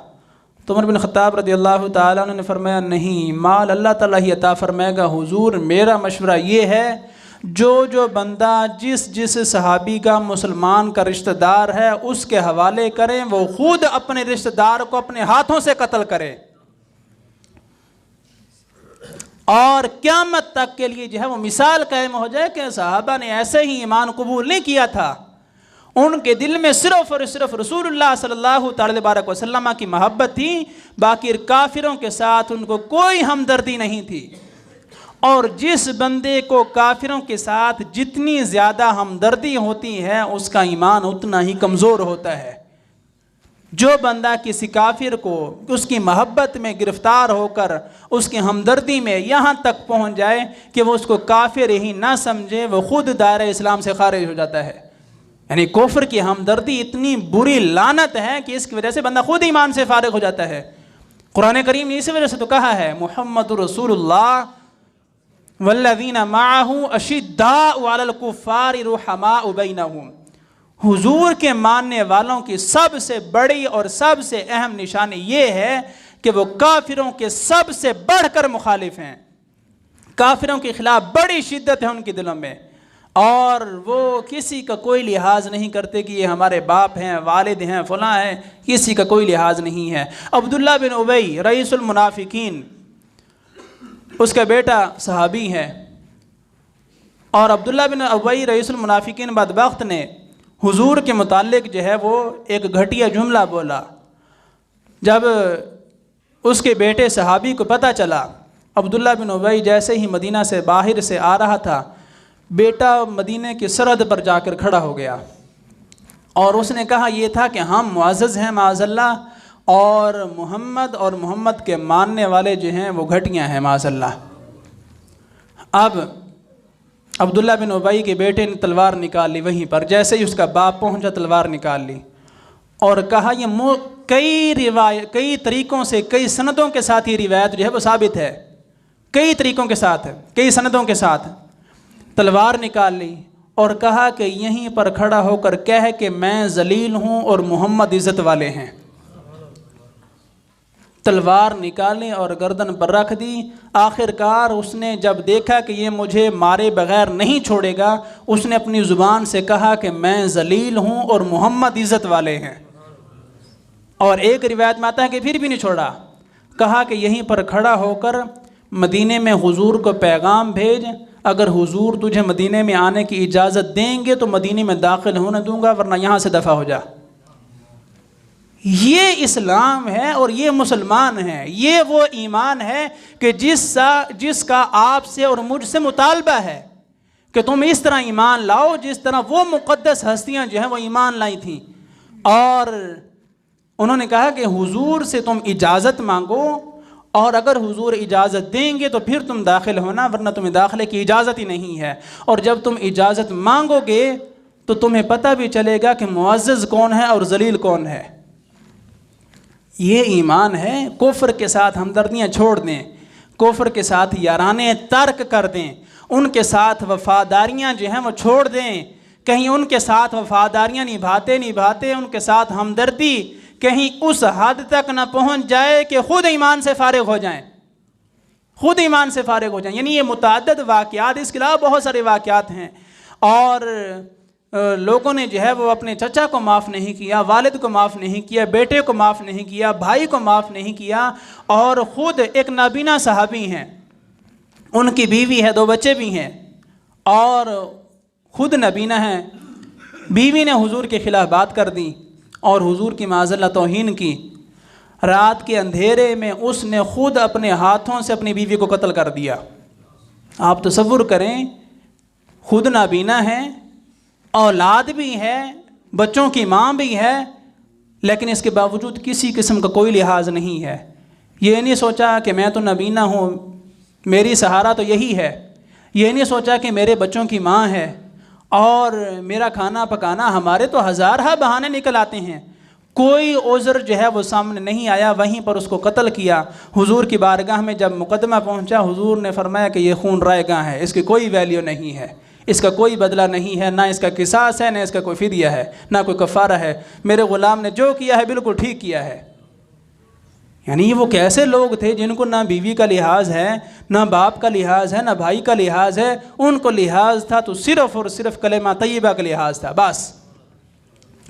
تو عمر بن خطاب رضی اللہ تعالیٰ عنہ نے فرمایا نہیں، مال اللہ تعالیٰ ہی عطا فرمائے گا، حضور میرا مشورہ یہ ہے جو بندہ جس صحابی کا مسلمان کا رشتہ دار ہے اس کے حوالے کریں، وہ خود اپنے رشتہ دار کو اپنے ہاتھوں سے قتل کرے، اور قیامت تک کے لیے جو ہے وہ مثال قائم ہو جائے کہ صحابہ نے ایسے ہی ایمان قبول نہیں کیا تھا، ان کے دل میں صرف اور صرف رسول اللہ صلی اللہ تعالی وسلم کی محبت تھی، باقی کافروں کے ساتھ ان کو کوئی ہمدردی نہیں تھی۔ اور جس بندے کو کافروں کے ساتھ جتنی زیادہ ہمدردی ہوتی ہے اس کا ایمان اتنا ہی کمزور ہوتا ہے۔ جو بندہ کسی کافر کو اس کی محبت میں گرفتار ہو کر اس کی ہمدردی میں یہاں تک پہنچ جائے کہ وہ اس کو کافر ہی نہ سمجھے، وہ خود دائرہ اسلام سے خارج ہو جاتا ہے۔ یعنی کفر کی ہمدردی اتنی بری لعنت ہے کہ اس کی وجہ سے بندہ خود ایمان سے فارغ ہو جاتا ہے۔ قرآن کریم نے اسی وجہ سے تو کہا ہے محمد رسول اللہ والذین معہ اشداء علی الکفار رحماء بینہم، حضور کے ماننے والوں کی سب سے بڑی اور سب سے اہم نشانی یہ ہے کہ وہ کافروں کے سب سے بڑھ کر مخالف ہیں، کافروں کے خلاف بڑی شدت ہے ان کے دلوں میں، اور وہ کسی کا کوئی لحاظ نہیں کرتے کہ یہ ہمارے باپ ہیں، والد ہیں، فلاں ہیں، کسی کا کوئی لحاظ نہیں ہے۔ عبداللہ بن ابی رئیس المنافقین، اس کا بیٹا صحابی ہے، اور عبداللہ بن ابی رئیس المنافقین بدبخت نے حضور کے متعلق جو ہے وہ ایک گھٹیا جملہ بولا۔ جب اس کے بیٹے صحابی کو پتہ چلا، عبداللہ بن ابی جیسے ہی مدینہ سے باہر سے آ رہا تھا، بیٹا مدینہ کی سرحد پر جا کر کھڑا ہو گیا اور اس نے کہا یہ تھا کہ ہم معزز ہیں معاذ اللہ، اور محمد کے ماننے والے جو ہیں وہ گھٹیاں ہیں معاذ اللہ۔ اب عبداللہ بن ابی کے بیٹے نے تلوار نکال لی، وہیں پر جیسے ہی اس کا باپ پہنچا تلوار نکال لی اور کہا یہ کئی طریقوں سے، کئی سندوں کے ساتھ یہ روایت جو ہے وہ ثابت ہے، کئی طریقوں کے ساتھ، کئی سندوں کے ساتھ تلوار نکال لی اور کہا کہ یہیں پر کھڑا ہو کر کہہ کہ میں ذلیل ہوں اور محمد عزت والے ہیں۔ تلوار نکالی اور گردن پر رکھ دی۔ آخر کار اس نے جب دیکھا کہ یہ مجھے مارے بغیر نہیں چھوڑے گا، اس نے اپنی زبان سے کہا کہ میں ذلیل ہوں اور محمد عزت والے ہیں۔ اور ایک روایت میں آتا ہے کہ پھر بھی نہیں چھوڑا، کہا کہ یہیں پر کھڑا ہو کر مدینے میں حضور کو پیغام بھیج، اگر حضور تجھے مدینے میں آنے کی اجازت دیں گے تو مدینے میں داخل ہونے دوں گا، ورنہ یہاں سے دفع ہو جا۔ یہ اسلام ہے اور یہ مسلمان ہیں، یہ وہ ایمان ہے کہ جس کا آپ سے اور مجھ سے مطالبہ ہے کہ تم اس طرح ایمان لاؤ جس طرح وہ مقدس ہستیاں جو ہیں وہ ایمان لائی تھیں۔ اور انہوں نے کہا کہ حضور سے تم اجازت مانگو، اور اگر حضور اجازت دیں گے تو پھر تم داخل ہونا، ورنہ تمہیں داخلے کی اجازت ہی نہیں ہے۔ اور جب تم اجازت مانگو گے تو تمہیں پتہ بھی چلے گا کہ معزز کون ہے اور ذلیل کون ہے۔ یہ ایمان ہے۔ کفر کے ساتھ ہمدردیاں چھوڑ دیں، کفر کے ساتھ یارانے ترک کر دیں، ان کے ساتھ وفاداریاں جو ہیں وہ چھوڑ دیں، کہیں ان کے ساتھ وفاداریاں نبھاتے ان کے ساتھ ہمدردی کہیں اس حد تک نہ پہنچ جائے کہ خود ایمان سے فارغ ہو جائیں، خود ایمان سے فارغ ہو جائیں۔ یعنی یہ متعدد واقعات، اس کے علاوہ بہت سارے واقعات ہیں۔ اور لوگوں نے جو ہے وہ اپنے چچا کو معاف نہیں کیا، والد کو معاف نہیں کیا، بیٹے کو معاف نہیں کیا، بھائی کو معاف نہیں کیا، اور خود ایک نابینا صحابی ہیں، ان کی بیوی ہے، 2 بچے بھی ہیں، اور خود نابینا ہیں، بیوی نے حضور کے خلاف بات کر دی اور حضور کی معاذ اللہ توہین کی۔ رات کے اندھیرے میں اس نے خود اپنے ہاتھوں سے اپنی بیوی کو قتل کر دیا۔ آپ تصور کریں، خود نابینا ہے، اولاد بھی ہے، بچوں کی ماں بھی ہے، لیکن اس کے باوجود کسی قسم کا کوئی لحاظ نہیں ہے۔ یہ نہیں سوچا کہ میں تو نبینا ہوں، میری سہارا تو یہی ہے۔ یہ نہیں سوچا کہ میرے بچوں کی ماں ہے اور میرا کھانا پکانا، ہمارے تو ہزارہ بہانے نکل آتے ہیں۔ کوئی عذر جو ہے وہ سامنے نہیں آیا، وہیں پر اس کو قتل کیا۔ حضور کی بارگاہ میں جب مقدمہ پہنچا، حضور نے فرمایا کہ یہ خون رائے گاہ ہے، اس کی کوئی ویلیو نہیں ہے، اس کا کوئی بدلہ نہیں ہے، نہ اس کا قصاص ہے، نہ اس کا کوئی فدیہ ہے، نہ کوئی کفارہ ہے۔ میرے غلام نے جو کیا ہے بالکل ٹھیک کیا ہے۔ یعنی وہ کیسے لوگ تھے جن کو نہ بیوی کا لحاظ ہے، نہ باپ کا لحاظ ہے، نہ بھائی کا لحاظ ہے، ان کو لحاظ تھا تو صرف اور صرف کلمہ طیبہ کا لحاظ تھا۔ بس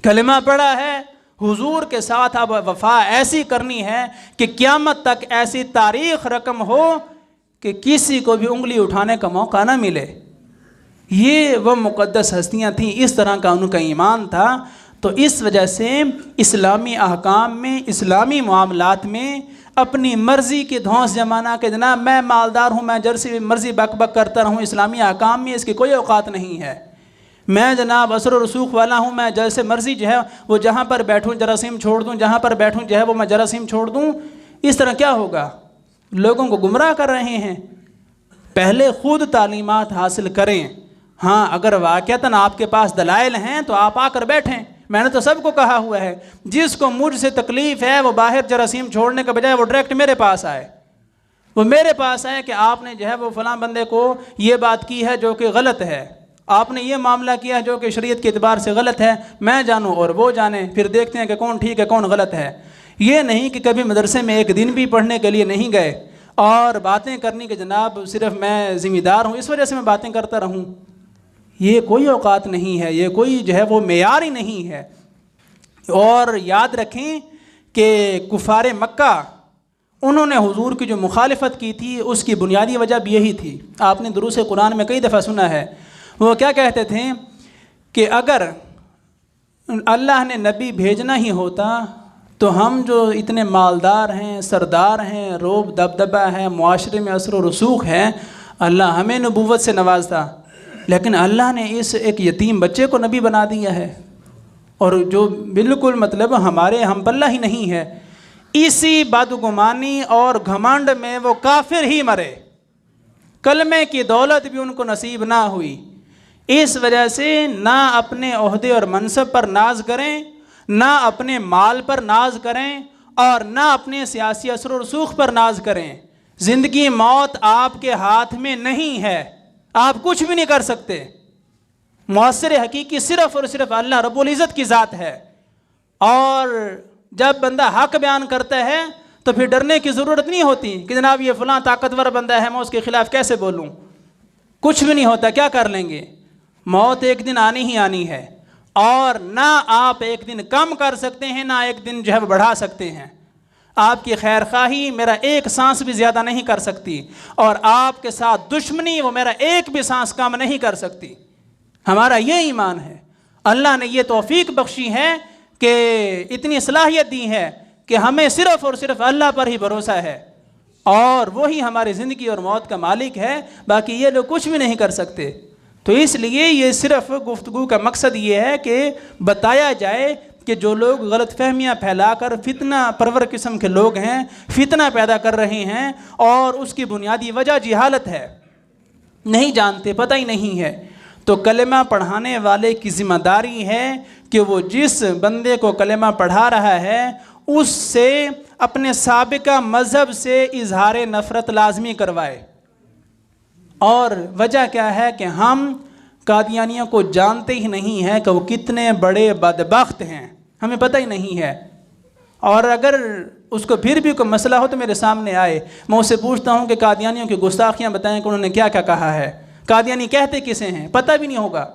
کلمہ پڑھا ہے، حضور کے ساتھ اب وفا ایسی کرنی ہے کہ قیامت تک ایسی تاریخ رقم ہو کہ کسی کو بھی انگلی اٹھانے کا موقع نہ ملے۔ یہ وہ مقدس ہستیاں تھیں، اس طرح کا ان کا ایمان تھا۔ تو اس وجہ سے اسلامی احکام میں، اسلامی معاملات میں اپنی مرضی کی دھونس جمانا کہ جناب میں مالدار ہوں، میں جرسی مرضی بک بک کرتا رہوں، اسلامی احکام میں اس کی کوئی اوقات نہیں ہے۔ میں جناب اثر و رسوخ والا ہوں، میں جیسے مرضی جو ہے وہ جہاں پر بیٹھوں جراثیم چھوڑ دوں، جہاں پر بیٹھوں جو ہے وہ میں جراثیم چھوڑ دوں، اس طرح کیا ہوگا؟ لوگوں کو گمراہ کر رہے ہیں۔ پہلے خود تعلیمات حاصل کریں۔ ہاں اگر واقعتاً آپ کے پاس دلائل ہیں تو آپ آ کر بیٹھیں۔ میں نے تو سب کو کہا ہوا ہے، جس کو مجھ سے تکلیف ہے وہ باہر جراثیم چھوڑنے کے بجائے وہ ڈائریکٹ میرے پاس آئے، وہ میرے پاس آئے کہ آپ نے جو ہے وہ فلاں بندے کو یہ بات کی ہے جو کہ غلط ہے، آپ نے یہ معاملہ کیا ہے جو کہ شریعت کے اعتبار سے غلط ہے، میں جانوں اور وہ جانے، پھر دیکھتے ہیں کہ کون ٹھیک ہے کون غلط ہے۔ یہ نہیں کہ کبھی مدرسے میں ایک دن بھی پڑھنے کے لیے نہیں گئے اور باتیں کرنی کہ جناب صرف میں ذمہ دار ہوں اس وجہ سے میں باتیں کرتا رہوں۔ یہ کوئی اوقات نہیں ہے، یہ کوئی جو ہے وہ معیار ہی نہیں ہے۔ اور یاد رکھیں کہ کفار مکہ انہوں نے حضور کی جو مخالفت کی تھی اس کی بنیادی وجہ بھی یہی تھی۔ آپ نے دروس قرآن میں کئی دفعہ سنا ہے، وہ کیا کہتے تھے کہ اگر اللہ نے نبی بھیجنا ہی ہوتا تو ہم جو اتنے مالدار ہیں، سردار ہیں، روب دبدبہ ہے، معاشرے میں اثر و رسوخ ہے، اللہ ہمیں نبوت سے نوازتا، لیکن اللہ نے اس ایک یتیم بچے کو نبی بنا دیا ہے، اور جو بالکل مطلب ہمارے ہم پلہ ہی نہیں ہے۔ اسی بدگمانی اور گھمنڈ میں وہ کافر ہی مرے، کلمے کی دولت بھی ان کو نصیب نہ ہوئی۔ اس وجہ سے نہ اپنے عہدے اور منصب پر ناز کریں، نہ اپنے مال پر ناز کریں، اور نہ اپنے سیاسی اثر و رسوخ پر ناز کریں۔ زندگی موت آپ کے ہاتھ میں نہیں ہے، آپ کچھ بھی نہیں کر سکتے۔ مؤثر حقیقی صرف اور صرف اللہ رب العزت کی ذات ہے، اور جب بندہ حق بیان کرتا ہے تو پھر ڈرنے کی ضرورت نہیں ہوتی کہ جناب یہ فلاں طاقتور بندہ ہے میں اس کے خلاف کیسے بولوں۔ کچھ بھی نہیں ہوتا، کیا کر لیں گے؟ موت ایک دن آنی ہی آنی ہے، اور نہ آپ ایک دن کم کر سکتے ہیں نہ ایک دن جو ہے بڑھا سکتے ہیں۔ آپ کی خیر خواہی میرا ایک سانس بھی زیادہ نہیں کر سکتی، اور آپ کے ساتھ دشمنی وہ میرا ایک بھی سانس کم نہیں کر سکتی۔ ہمارا یہ ایمان ہے۔ اللہ نے یہ توفیق بخشی ہے کہ اتنی صلاحیت دی ہے کہ ہمیں صرف اور صرف اللہ پر ہی بھروسہ ہے، اور وہی ہماری زندگی اور موت کا مالک ہے، باقی یہ لوگ کچھ بھی نہیں کر سکتے۔ تو اس لیے یہ صرف گفتگو کا مقصد یہ ہے کہ بتایا جائے کہ جو لوگ غلط فہمیاں پھیلا کر فتنہ پرور قسم کے لوگ ہیں، فتنہ پیدا کر رہے ہیں، اور اس کی بنیادی وجہ جہالت ہے، نہیں جانتے، پتہ ہی نہیں ہے۔ تو کلمہ پڑھانے والے کی ذمہ داری ہے کہ وہ جس بندے کو کلمہ پڑھا رہا ہے اس سے اپنے سابقہ مذہب سے اظہار نفرت لازمی کروائے۔ اور وجہ کیا ہے کہ ہم قادیانیوں کو جانتے ہی نہیں ہیں کہ وہ کتنے بڑے بدبخت ہیں، ہمیں پتہ ہی نہیں ہے۔ اور اگر اس کو پھر بھی کوئی مسئلہ ہو تو میرے سامنے آئے، میں اس سے پوچھتا ہوں کہ قادیانیوں کی گستاخیاں بتائیں کہ انہوں نے کیا کیا کہا ہے۔ قادیانی کہتے کسے ہیں پتہ بھی نہیں ہوگا،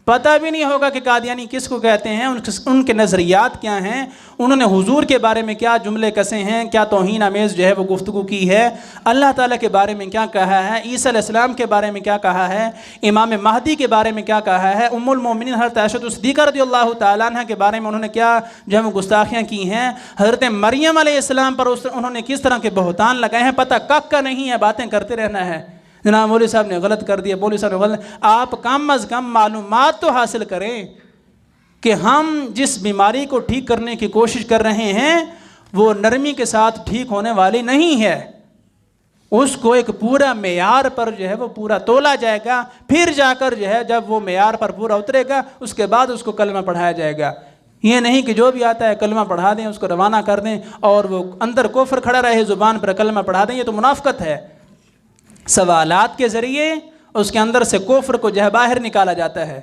پتہ بھی نہیں ہوگا کہ قادیانی کس کو کہتے ہیں، ان کے نظریات کیا ہیں، انہوں نے حضور کے بارے میں کیا جملے کسے ہیں، کیا توہین آمیز جو ہے وہ گفتگو کی ہے، اللہ تعالیٰ کے بارے میں کیا کہا ہے، عیسیٰ علیہ السلام کے بارے میں کیا کہا ہے، امام مہدی کے بارے میں کیا کہا ہے، ام المومنین حضرت عائشہ صدیقہ رضی اللہ تعالیٰ عنہ کے بارے میں انہوں نے کیا جو ہے وہ گستاخیاں کی ہیں، حضرت مریم علیہ السلام پر انہوں نے کس طرح کے بہتان لگائے ہیں، پتہ کک کا نہیں ہے، باتیں کرتے رہنا ہے۔ جناب مولوی صاحب نے غلط کر دیا، مولوی صاحب نے غلط، آپ کم از کم معلومات تو حاصل کریں کہ ہم جس بیماری کو ٹھیک کرنے کی کوشش کر رہے ہیں وہ نرمی کے ساتھ ٹھیک ہونے والی نہیں ہے، اس کو ایک پورا معیار پر جو ہے وہ پورا تولا جائے گا، پھر جا کر جو ہے جب وہ معیار پر پورا اترے گا اس کے بعد اس کو کلمہ پڑھایا جائے گا۔ یہ نہیں کہ جو بھی آتا ہے کلمہ پڑھا دیں، اس کو روانہ کر دیں اور وہ اندر کفر کھڑا رہے، زبان پر کلمہ پڑھا دیں، یہ تو منافقت ہے۔ سوالات کے ذریعے اس کے اندر سے کفر کو جو ہے باہر نکالا جاتا ہے،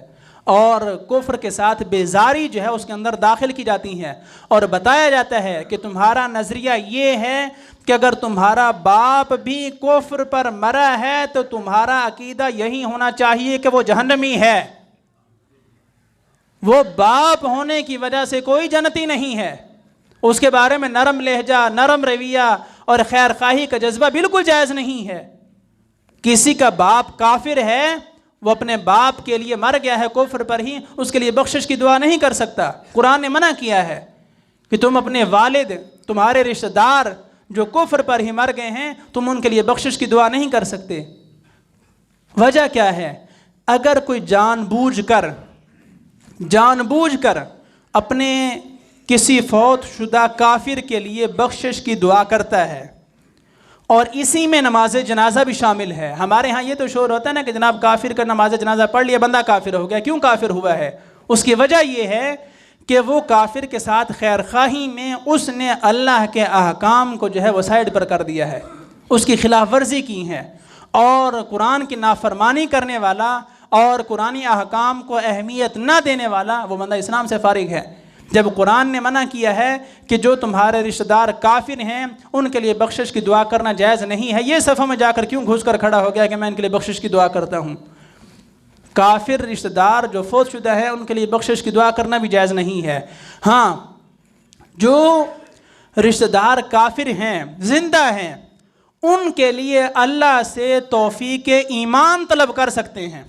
اور کفر کے ساتھ بیزاری جو ہے اس کے اندر داخل کی جاتی ہے، اور بتایا جاتا ہے کہ تمہارا نظریہ یہ ہے کہ اگر تمہارا باپ بھی کفر پر مرا ہے تو تمہارا عقیدہ یہی ہونا چاہیے کہ وہ جہنمی ہے، وہ باپ ہونے کی وجہ سے کوئی جنتی نہیں ہے۔ اس کے بارے میں نرم لہجہ، نرم رویہ اور خیر خواہی کا جذبہ بالکل جائز نہیں ہے۔ کسی کا باپ کافر ہے، وہ اپنے باپ کے لیے مر گیا ہے کفر پر ہی، اس کے لیے بخشش کی دعا نہیں کر سکتا۔ قرآن نے منع کیا ہے کہ تم اپنے والد، تمہارے رشتہ دار جو کفر پر ہی مر گئے ہیں، تم ان کے لیے بخشش کی دعا نہیں کر سکتے۔ وجہ کیا ہے؟ اگر کوئی جان بوجھ کر اپنے کسی فوت شدہ کافر کے لیے بخشش کی دعا کرتا ہے اور اسی میں نماز جنازہ بھی شامل ہے۔ ہمارے ہاں یہ تو شور ہوتا ہے نا کہ جناب کافر کا نماز جنازہ پڑھ لیا بندہ کافر ہو گیا۔ کیوں کافر ہوا ہے؟ اس کی وجہ یہ ہے کہ وہ کافر کے ساتھ خیر خواہی میں اس نے اللہ کے احکام کو جو ہے وہ سائڈ پر کر دیا ہے، اس کی خلاف ورزی کی ہے، اور قرآن کی نافرمانی کرنے والا اور قرآنی احکام کو اہمیت نہ دینے والا وہ بندہ اسلام سے فارغ ہے۔ جب قرآن نے منع کیا ہے کہ جو تمہارے رشتہ دار کافر ہیں ان کے لیے بخشش کی دعا کرنا جائز نہیں ہے، یہ صفوں میں جا کر کیوں گھس کر کھڑا ہو گیا کہ میں ان کے لیے بخشش کی دعا کرتا ہوں؟ کافر رشتہ دار جو فوت شدہ ہے ان کے لیے بخشش کی دعا کرنا بھی جائز نہیں ہے۔ ہاں، جو رشتہ دار کافر ہیں، زندہ ہیں، ان کے لیے اللہ سے توفیق ایمان طلب کر سکتے ہیں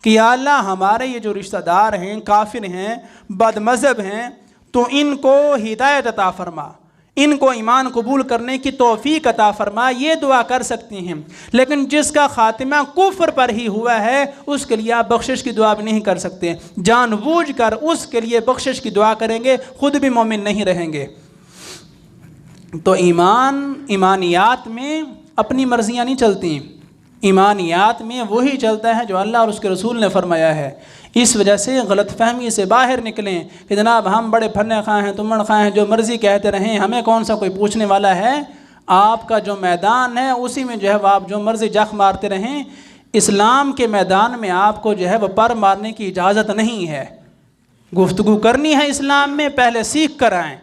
کہ یا اللہ ہمارے یہ جو رشتہ دار ہیں کافر ہیں، بد مذہب ہیں، تو ان کو ہدایت عطا فرما، ان کو ایمان قبول کرنے کی توفیق عطا فرما، یہ دعا کر سکتے ہیں۔ لیکن جس کا خاتمہ کفر پر ہی ہوا ہے اس کے لیے آپ بخشش کی دعا بھی نہیں کر سکتے۔ جان بوجھ کر اس کے لیے بخشش کی دعا کریں گے خود بھی مومن نہیں رہیں گے۔ تو ایمانیات میں اپنی مرضیاں نہیں چلتی، ایمانیات میں وہی چلتا ہے جو اللہ اور اس کے رسول نے فرمایا ہے۔ اس وجہ سے غلط فہمی سے باہر نکلیں کہ جناب ہم بڑے پھرنے خواہ ہیں، تمڑ خواہ ہیں، جو مرضی کہتے رہیں، ہمیں کون سا کوئی پوچھنے والا ہے۔ آپ کا جو میدان ہے اسی میں جو ہے وہ آپ جو مرضی جخ مارتے رہیں۔ اسلام کے میدان میں آپ کو جو ہے وہ پر مارنے کی اجازت نہیں ہے۔ گفتگو کرنی ہے اسلام میں، پہلے سیکھ کر آئیں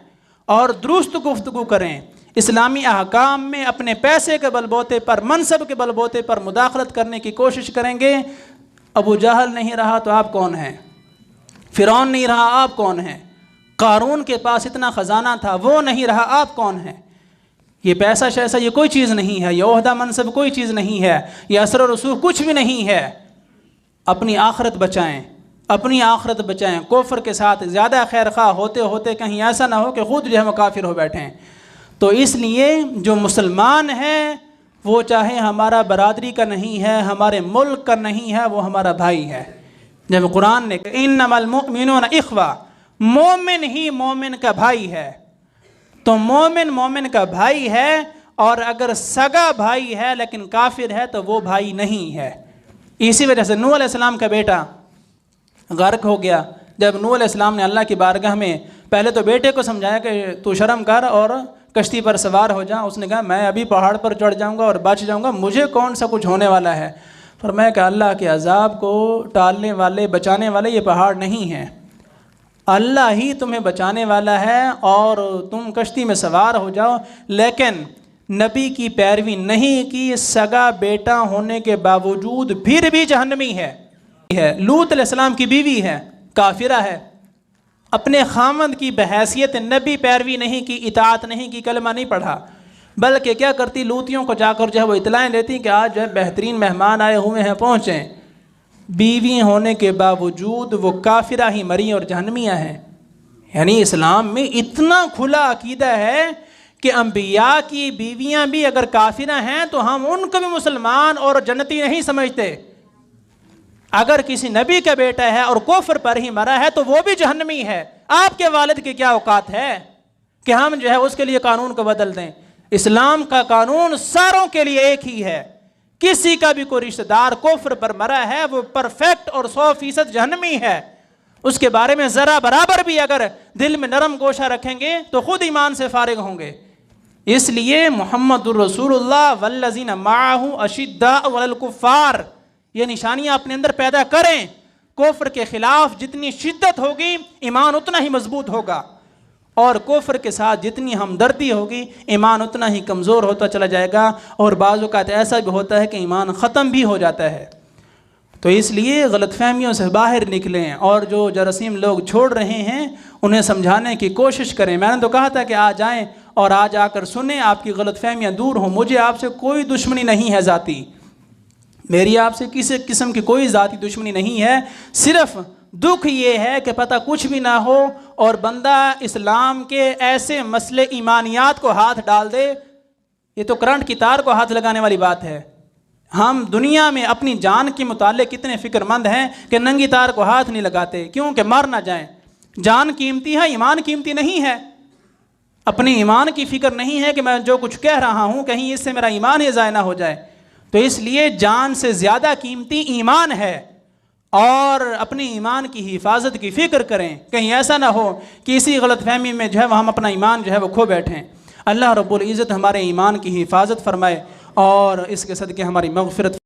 اور درست گفتگو کریں۔ اسلامی احکام میں اپنے پیسے کے بل بوتے پر، منصب کے بل بوتے پر مداخلت کرنے کی کوشش کریں گے، ابو جہل نہیں رہا تو آپ کون ہیں؟ فرعون نہیں رہا آپ کون ہیں؟ قارون کے پاس اتنا خزانہ تھا وہ نہیں رہا آپ کون ہیں؟ یہ پیسہ شیسہ یہ کوئی چیز نہیں ہے، یہ عہدہ منصب کوئی چیز نہیں ہے، یہ اثر و رسوخ کچھ بھی نہیں ہے۔ اپنی آخرت بچائیں، اپنی آخرت بچائیں۔ کفر کے ساتھ زیادہ خیر خواہ ہوتے ہوتے کہیں ایسا نہ ہو کہ خود جو ہے وہ کافر ہو بیٹھیں۔ تو اس لیے جو مسلمان ہے وہ چاہے ہمارا برادری کا نہیں ہے، ہمارے ملک کا نہیں ہے، وہ ہمارا بھائی ہے۔ جب قرآن نے کہ انما المؤمنون اخوہ، مومن ہی مومن کا بھائی ہے، تو مومن کا بھائی ہے، اور اگر سگا بھائی ہے لیکن کافر ہے تو وہ بھائی نہیں ہے۔ اسی وجہ سے نوح علیہ السلام کا بیٹا غرق ہو گیا۔ جب نوح علیہ السلام نے اللہ کی بارگاہ میں پہلے تو بیٹے کو سمجھایا کہ تو شرم کر اور کشتی پر سوار ہو جا، اس نے کہا میں ابھی پہاڑ پر چڑھ جاؤں گا اور بچ جاؤں گا، مجھے کون سا کچھ ہونے والا ہے۔ فرمایا کہ اللہ کے عذاب کو ٹالنے والے، بچانے والے یہ پہاڑ نہیں ہیں، اللہ ہی تمہیں بچانے والا ہے، اور تم کشتی میں سوار ہو جاؤ۔ لیکن نبی کی پیروی نہیں کی، سگا بیٹا ہونے کے باوجود پھر بھی جہنمی ہے۔ لوط علیہ السلام کی بیوی ہے، کافرہ ہے، اپنے خامند کی بحیثیت نبی پیروی نہیں کی، اطاعت نہیں کی، کلمہ نہیں پڑھا، بلکہ کیا کرتی، لوطیوں کو جا کر جو ہے وہ اطلاعیں دیتی کہ آج جو ہے بہترین مہمان آئے ہوئے ہیں، پہنچیں۔ بیوی ہونے کے باوجود وہ کافرہ ہی مری اور جہنمیہ ہیں۔ یعنی اسلام میں اتنا کھلا عقیدہ ہے کہ انبیاء کی بیویاں بھی اگر کافرہ ہیں تو ہم ان کو بھی مسلمان اور جنتی نہیں سمجھتے۔ اگر کسی نبی کا بیٹا ہے اور کفر پر ہی مرا ہے تو وہ بھی جہنمی ہے. آپ کے والد کی کیا اوقات ہے کہ ہم جو ہے اس کے لیے قانون کو بدل دیں؟ اسلام کا قانون ساروں کے لیے ایک ہی ہے. کسی کا بھی کوئی رشتہ دار کفر پر مرا ہے وہ پرفیکٹ اور 100% جہنمی ہے. اس کے بارے میں ذرا برابر بھی اگر دل میں نرم گوشہ رکھیں گے تو خود ایمان سے فارغ ہوں گے. اس لیے محمد الرسول اللہ والذین معہ اشداء علی الکفار، یہ نشانیاں اپنے اندر پیدا کریں. کفر کے خلاف جتنی شدت ہوگی ایمان اتنا ہی مضبوط ہوگا، اور کفر کے ساتھ جتنی ہمدردی ہوگی ایمان اتنا ہی کمزور ہوتا چلا جائے گا، اور بعض اوقات ایسا بھی ہوتا ہے کہ ایمان ختم بھی ہو جاتا ہے. تو اس لیے غلط فہمیوں سے باہر نکلیں، اور جو جراثیم لوگ چھوڑ رہے ہیں انہیں سمجھانے کی کوشش کریں. میں نے تو کہا تھا کہ آ جائیں اور آج آ کر سنیں، آپ کی غلط فہمیاں دور ہوں. مجھے آپ سے کوئی دشمنی نہیں ہے ذاتی، میری آپ سے کسی قسم کی کوئی ذاتی دشمنی نہیں ہے. صرف دکھ یہ ہے کہ پتہ کچھ بھی نہ ہو اور بندہ اسلام کے ایسے مسئلے ایمانیات کو ہاتھ ڈال دے. یہ تو کرنٹ کی تار کو ہاتھ لگانے والی بات ہے. ہم دنیا میں اپنی جان کے متعلق کتنے فکر مند ہیں کہ ننگی تار کو ہاتھ نہیں لگاتے، کیوں کہ مر نہ جائیں. جان قیمتی ہے، ایمان قیمتی نہیں ہے. اپنی ایمان کی فکر نہیں ہے کہ میں جو کچھ کہہ رہا ہوں کہیں اس سے میرا ایمان ہی ضائع نہ ہو جائے. تو اس لیے جان سے زیادہ قیمتی ایمان ہے، اور اپنی ایمان کی حفاظت کی فکر کریں. کہیں ایسا نہ ہو کہ اسی غلط فہمی میں جو ہے وہ ہم اپنا ایمان جو ہے وہ کھو بیٹھیں. اللہ رب العزت ہمارے ایمان کی حفاظت فرمائے اور اس کے صدقے ہماری مغفرت